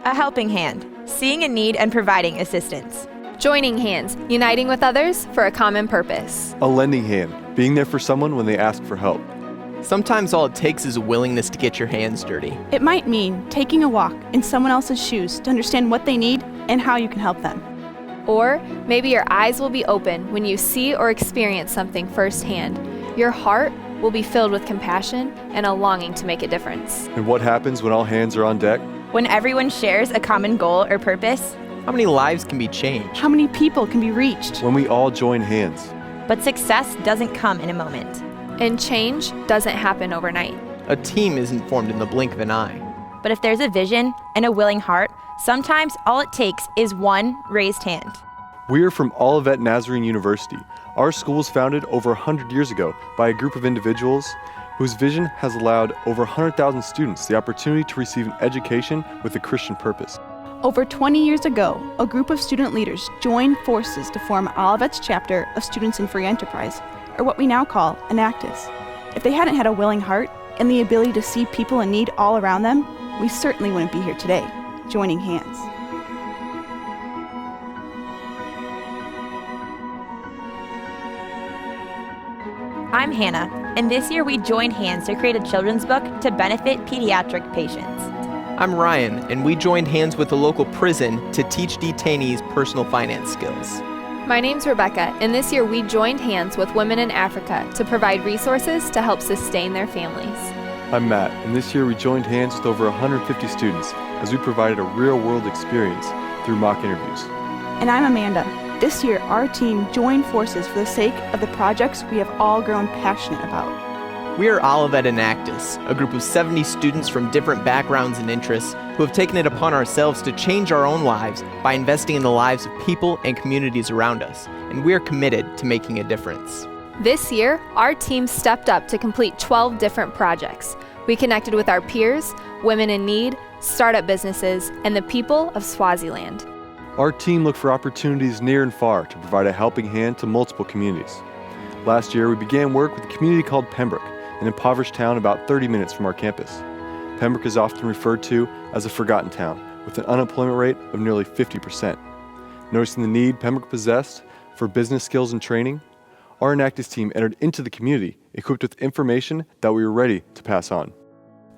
A helping hand, seeing a need and providing assistance. Joining hands, uniting with others for a common purpose. A lending hand, being there for someone when they ask for help. Sometimes all it takes is a willingness to get your hands dirty. It might mean taking a walk in someone else's shoes to understand what they need and how you can help them. Or maybe your eyes will be open when you see or experience something firsthand. Your heart will be filled with compassion and a longing to make a difference. And what happens when all hands are on deck? When everyone shares a common goal or purpose. How many lives can be changed? How many people can be reached? When we all join hands. But success doesn't come in a moment. And change doesn't happen overnight. A team isn't formed in the blink of an eye. But if there's a vision and a willing heart, sometimes all it takes is one raised hand. We are from Olivet Nazarene University. Our school was founded over 100 years ago by a group of individuals whose vision has allowed over 100,000 students the opportunity to receive an education with a Christian purpose. Over 20 years ago, a group of student leaders joined forces to form Olivet's chapter of Students in Free Enterprise, or what we now call Enactus. If they hadn't had a willing heart and the ability to see people in need all around them, we certainly wouldn't be here today, joining hands. I'm Hannah, and this year we joined hands to create a children's book to benefit pediatric patients. I'm Ryan, and we joined hands with a local prison to teach detainees personal finance skills. My name's Rebecca, and this year we joined hands with women in Africa to provide resources to help sustain their families. I'm Matt, and this year we joined hands with over 150 students as we provided a real-world experience through mock interviews. And I'm Amanda. This year, our team joined forces for the sake of the projects we have all grown passionate about. We are Olivet Enactus, a group of 70 students from different backgrounds and interests who have taken it upon ourselves to change our own lives by investing in the lives of people and communities around us, and we are committed to making a difference. This year, our team stepped up to complete 12 different projects. We connected with our peers, women in need, startup businesses, and the people of Swaziland. Our team looked for opportunities near and far to provide a helping hand to multiple communities. Last year, we began work with a community called Pembroke, an impoverished town about 30 minutes from our campus. Pembroke is often referred to as a forgotten town, with an unemployment rate of nearly 50%. Noticing the need Pembroke possessed for business skills and training, our Enactus team entered into the community, equipped with information that we were ready to pass on.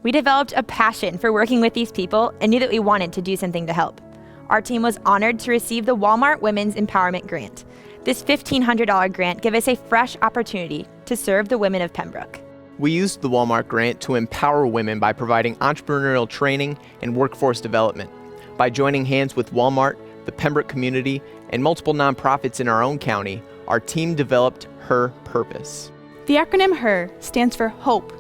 We developed a passion for working with these people and knew that we wanted to do something to help. Our team was honored to receive the Walmart Women's Empowerment Grant. This $1,500 grant gave us a fresh opportunity to serve the women of Pembroke. We used the Walmart grant to empower women by providing entrepreneurial training and workforce development. By joining hands with Walmart, the Pembroke community, and multiple nonprofits in our own county, our team developed HER Purpose. The acronym HER stands for Hope,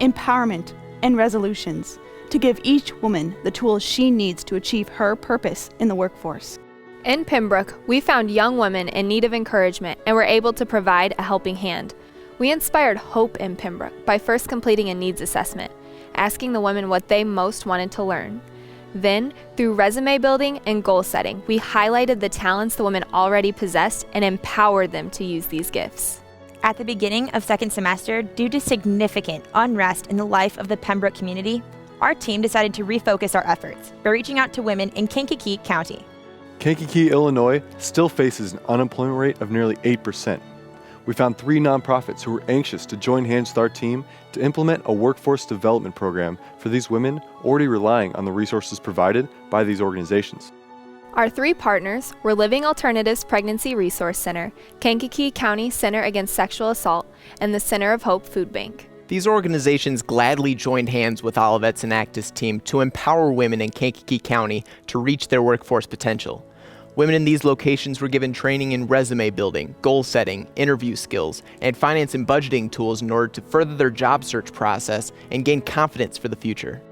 Empowerment, and Resolutions, to give each woman the tools she needs to achieve her purpose in the workforce. In Pembroke, we found young women in need of encouragement and were able to provide a helping hand. We inspired hope in Pembroke by first completing a needs assessment, asking the women what they most wanted to learn. Then, through resume building and goal setting, we highlighted the talents the women already possessed and empowered them to use these gifts. At the beginning of second semester, due to significant unrest in the life of the Pembroke community, our team decided to refocus our efforts by reaching out to women in Kankakee County. Kankakee, Illinois still faces an unemployment rate of nearly 8%. We found 3 nonprofits who were anxious to join hands with our team to implement a workforce development program for these women already relying on the resources provided by these organizations. Our 3 partners were Living Alternatives Pregnancy Resource Center, Kankakee County Center Against Sexual Assault, and the Center of Hope Food Bank. These organizations gladly joined hands with Olivet's Enactus team to empower women in Kankakee County to reach their workforce potential. Women in these locations were given training in resume building, goal setting, interview skills, and finance and budgeting tools in order to further their job search process and gain confidence for the future.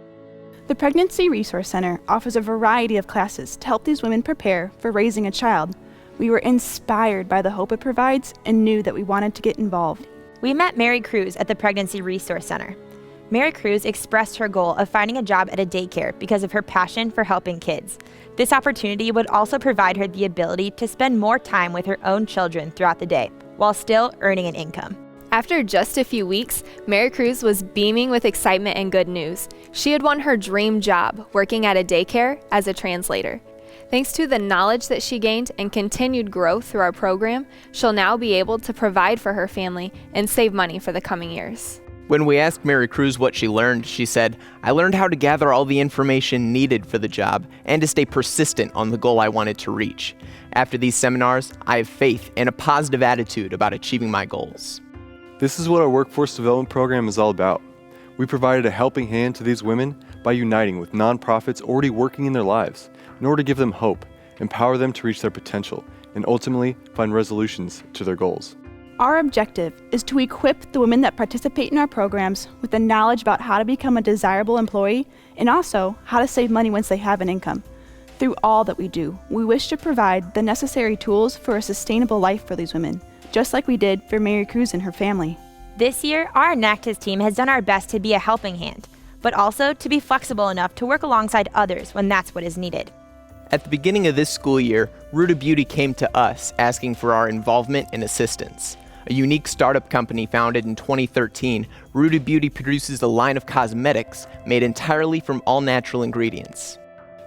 The Pregnancy Resource Center offers a variety of classes to help these women prepare for raising a child. We were inspired by the hope it provides and knew that we wanted to get involved. We met Mary Cruz at the Pregnancy Resource Center. Mary Cruz expressed her goal of finding a job at a daycare because of her passion for helping kids. This opportunity would also provide her the ability to spend more time with her own children throughout the day, while still earning an income. After just a few weeks, Mary Cruz was beaming with excitement and good news. She had won her dream job, working at a daycare as a translator. Thanks to the knowledge that she gained and continued growth through our program, she'll now be able to provide for her family and save money for the coming years. When we asked Mary Cruz what she learned, she said, "I learned how to gather all the information needed for the job and to stay persistent on the goal I wanted to reach. After these seminars, I have faith and a positive attitude about achieving my goals." This is what our workforce development program is all about. We provided a helping hand to these women by uniting with nonprofits already working in their lives in order to give them hope, empower them to reach their potential, and ultimately find resolutions to their goals. Our objective is to equip the women that participate in our programs with the knowledge about how to become a desirable employee and also how to save money once they have an income. Through all that we do, we wish to provide the necessary tools for a sustainable life for these women, just like we did for Mary Cruz and her family. This year, our Enactus team has done our best to be a helping hand, but also to be flexible enough to work alongside others when that's what is needed. At the beginning of this school year, Rooted Beauty came to us asking for our involvement and assistance. A unique startup company founded in 2013, Rooted Beauty produces a line of cosmetics made entirely from all natural ingredients.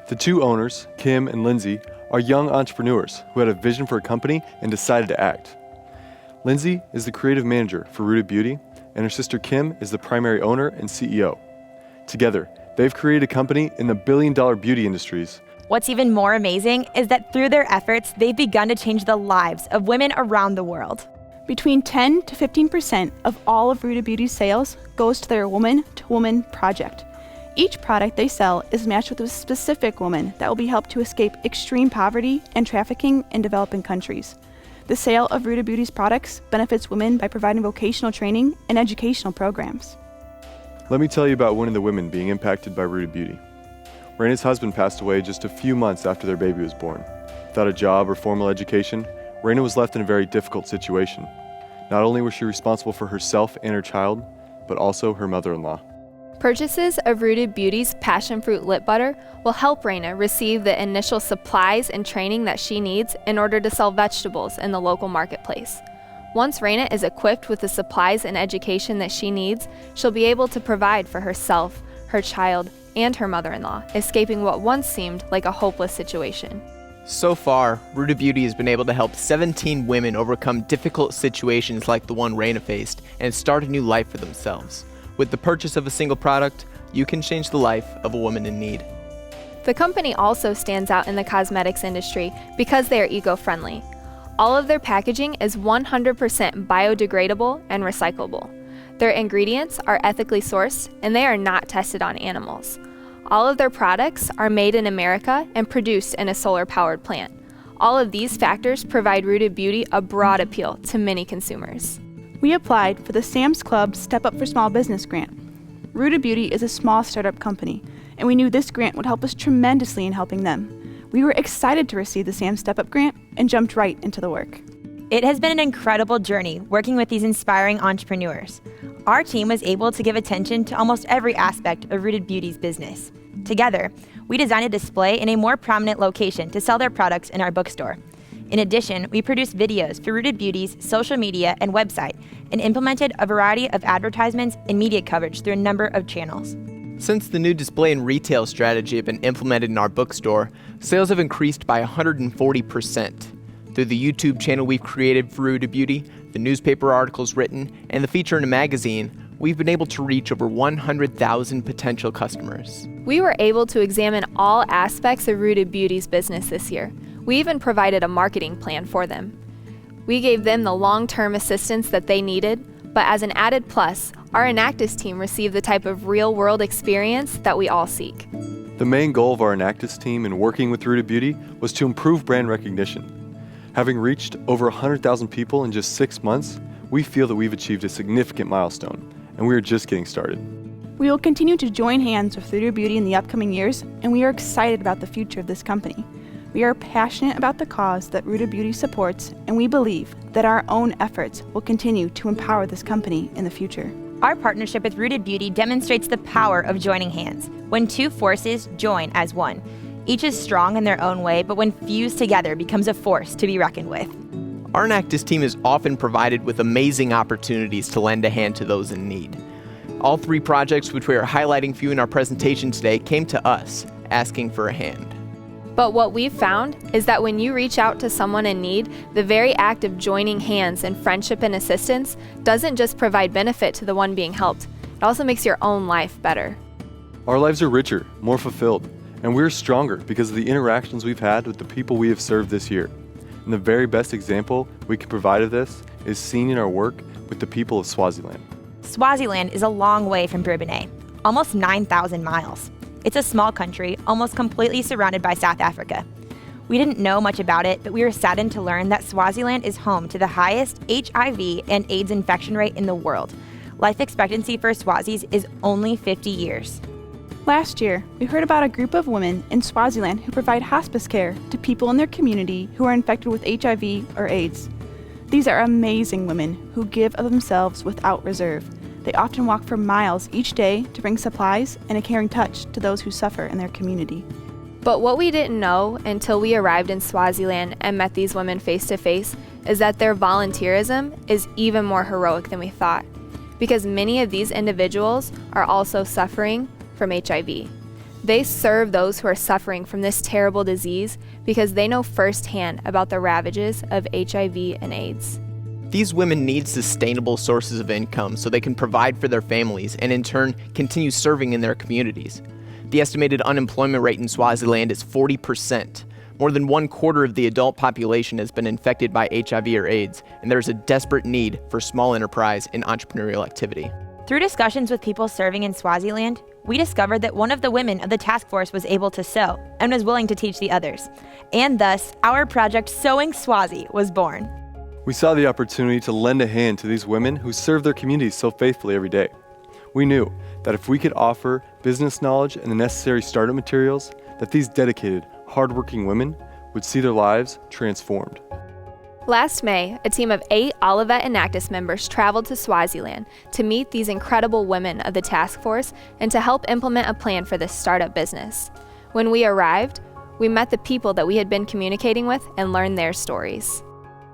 The two owners, Kim and Lindsay, are young entrepreneurs who had a vision for a company and decided to act. Lindsay is the creative manager for Rooted Beauty, and her sister Kim is the primary owner and CEO. Together, they've created a company in the billion-dollar beauty industries. What's even more amazing is that through their efforts, they've begun to change the lives of women around the world. Between 10 to 15% of all of Rooted Beauty's sales goes to their woman-to-woman project. Each product they sell is matched with a specific woman that will be helped to escape extreme poverty and trafficking in developing countries. The sale of Rooted Beauty's products benefits women by providing vocational training and educational programs. Let me tell you about one of the women being impacted by Rooted Beauty. Raina's husband passed away just a few months after their baby was born. Without a job or formal education, Raina was left in a very difficult situation. Not only was she responsible for herself and her child, but also her mother-in-law. Purchases of Rooted Beauty's passion fruit lip butter will help Raina receive the initial supplies and training that she needs in order to sell vegetables in the local marketplace. Once Raina is equipped with the supplies and education that she needs, she'll be able to provide for herself, her child, and her mother-in-law, escaping what once seemed like a hopeless situation. So far, Rooted Beauty has been able to help 17 women overcome difficult situations like the one Raina faced and start a new life for themselves. With the purchase of a single product, you can change the life of a woman in need. The company also stands out in the cosmetics industry because they are eco-friendly. All of their packaging is 100% biodegradable and recyclable. Their ingredients are ethically sourced and they are not tested on animals. All of their products are made in America and produced in a solar-powered plant. All of these factors provide Rooted Beauty a broad appeal to many consumers. We applied for the Sam's Club Step Up for Small Business grant. Rooted Beauty is a small startup company, and we knew this grant would help us tremendously in helping them. We were excited to receive the Sam's Step Up grant and jumped right into the work. It has been an incredible journey working with these inspiring entrepreneurs. Our team was able to give attention to almost every aspect of Rooted Beauty's business. Together, we designed a display in a more prominent location to sell their products in our bookstore. In addition, we produced videos for Rooted Beauty's social media and website and implemented a variety of advertisements and media coverage through a number of channels. Since the new display and retail strategy have been implemented in our bookstore, sales have increased by 140%. Through the YouTube channel we've created for Rooted Beauty, the newspaper articles written, and the feature in a magazine, we've been able to reach over 100,000 potential customers. We were able to examine all aspects of Rooted Beauty's business this year. We even provided a marketing plan for them. We gave them the long-term assistance that they needed, but as an added plus, our Enactus team received the type of real-world experience that we all seek. The main goal of our Enactus team in working with Rooted Beauty was to improve brand recognition. Having reached over 100,000 people in just 6 months, we feel that we've achieved a significant milestone, and we are just getting started. We will continue to join hands with Rooted Beauty in the upcoming years, and we are excited about the future of this company. We are passionate about the cause that Rooted Beauty supports, and we believe that our own efforts will continue to empower this company in the future. Our partnership with Rooted Beauty demonstrates the power of joining hands, when two forces join as one. Each is strong in their own way, but when fused together becomes a force to be reckoned with. Our Enactus team is often provided with amazing opportunities to lend a hand to those in need. All 3 projects which we are highlighting for you in our presentation today came to us asking for a hand. But what we've found is that when you reach out to someone in need, the very act of joining hands in friendship and assistance doesn't just provide benefit to the one being helped, it also makes your own life better. Our lives are richer, more fulfilled, and we're stronger because of the interactions we've had with the people we have served this year. And the very best example we can provide of this is seen in our work with the people of Swaziland. Swaziland is a long way from Bourbonnais, almost 9,000 miles. It's a small country, almost completely surrounded by South Africa. We didn't know much about it, but we were saddened to learn that Swaziland is home to the highest HIV and AIDS infection rate in the world. Life expectancy for Swazis is only 50 years. Last year, we heard about a group of women in Swaziland who provide hospice care to people in their community who are infected with HIV or AIDS. These are amazing women who give of themselves without reserve. They often walk for miles each day to bring supplies and a caring touch to those who suffer in their community. But what we didn't know until we arrived in Swaziland and met these women face to face is that their volunteerism is even more heroic than we thought, because many of these individuals are also suffering from HIV. They serve those who are suffering from this terrible disease because they know firsthand about the ravages of HIV and AIDS. These women need sustainable sources of income so they can provide for their families and in turn continue serving in their communities. The estimated unemployment rate in Swaziland is 40%. More than 1/4 of the adult population has been infected by HIV or AIDS, and there is a desperate need for small enterprise and entrepreneurial activity. Through discussions with people serving in Swaziland, we discovered that one of the women of the task force was able to sew and was willing to teach the others. And thus, our project Sewing Swazi was born. We saw the opportunity to lend a hand to these women who serve their communities so faithfully every day. We knew that if we could offer business knowledge and the necessary startup materials, that these dedicated, hardworking women would see their lives transformed. Last May, a team of 8 Olivet Enactus members traveled to Swaziland to meet these incredible women of the task force and to help implement a plan for this startup business. When we arrived, we met the people that we had been communicating with and learned their stories.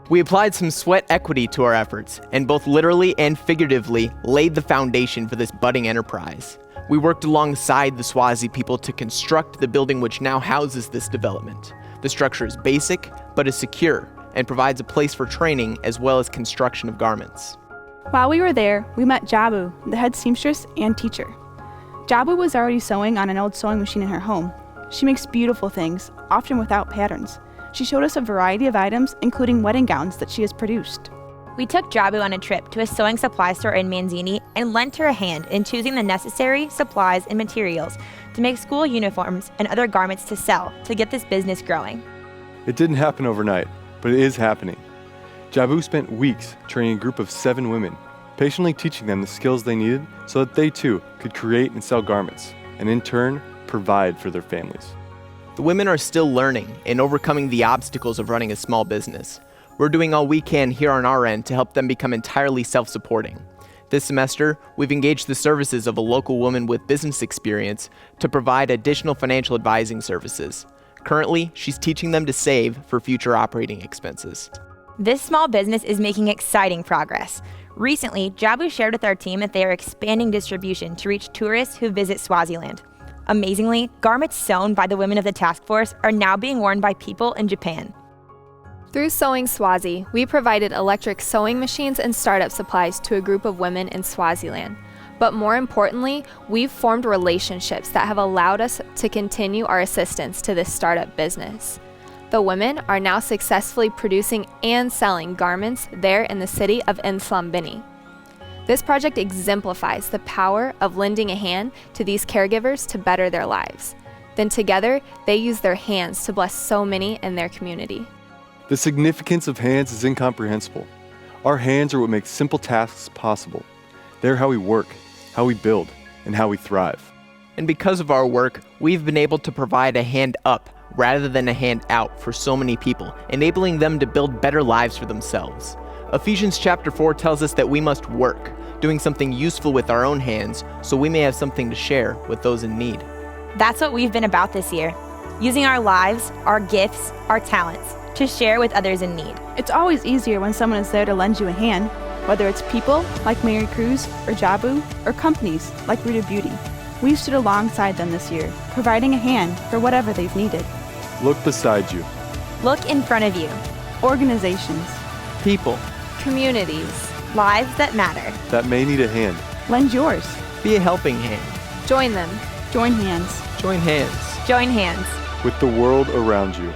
We applied some sweat equity to our efforts and both literally and figuratively laid the foundation for this budding enterprise. We worked alongside the Swazi people to construct the building which now houses this development. The structure is basic, but is secure and provides a place for training as well as construction of garments. While we were there, we met Jabu, the head seamstress and teacher. Jabu was already sewing on an old sewing machine in her home. She makes beautiful things, often without patterns. She showed us a variety of items, including wedding gowns that she has produced. We took Jabu on a trip to a sewing supply store in Manzini and lent her a hand in choosing the necessary supplies and materials to make school uniforms and other garments to sell to get this business growing. It didn't happen overnight, but it is happening. Jabu spent weeks training a group of 7 women, patiently teaching them the skills they needed so that they too could create and sell garments, and in turn, provide for their families. The women are still learning and overcoming the obstacles of running a small business. We're doing all we can here on our end to help them become entirely self-supporting. This semester, we've engaged the services of a local woman with business experience to provide additional financial advising services. Currently, she's teaching them to save for future operating expenses. This small business is making exciting progress. Recently, Jabu shared with our team that they are expanding distribution to reach tourists who visit Swaziland. Amazingly, garments sewn by the women of the task force are now being worn by people in Japan. Through Sewing Swazi, we provided electric sewing machines and startup supplies to a group of women in Swaziland. But more importantly, we've formed relationships that have allowed us to continue our assistance to this startup business. The women are now successfully producing and selling garments there in the city of Nslambini. This project exemplifies the power of lending a hand to these caregivers to better their lives. Then together, they use their hands to bless so many in their community. The significance of hands is incomprehensible. Our hands are what makes simple tasks possible. They're how we work, how we build, and how we thrive. And because of our work, we've been able to provide a hand up rather than a hand out for so many people, enabling them to build better lives for themselves. Ephesians chapter 4 tells us that we must work, doing something useful with our own hands so we may have something to share with those in need. That's what we've been about this year, using our lives, our gifts, our talents to share with others in need. It's always easier when someone is there to lend you a hand, whether it's people like Mary Cruz or Jabu, or companies like Rooted Beauty. We've stood alongside them this year, providing a hand for whatever they've needed. Look beside you. Look in front of you. Organizations. People. Communities. Lives that matter. That may need a hand. Lend yours. Be a helping hand. Join them. Join hands. Join hands. Join hands. With the world around you.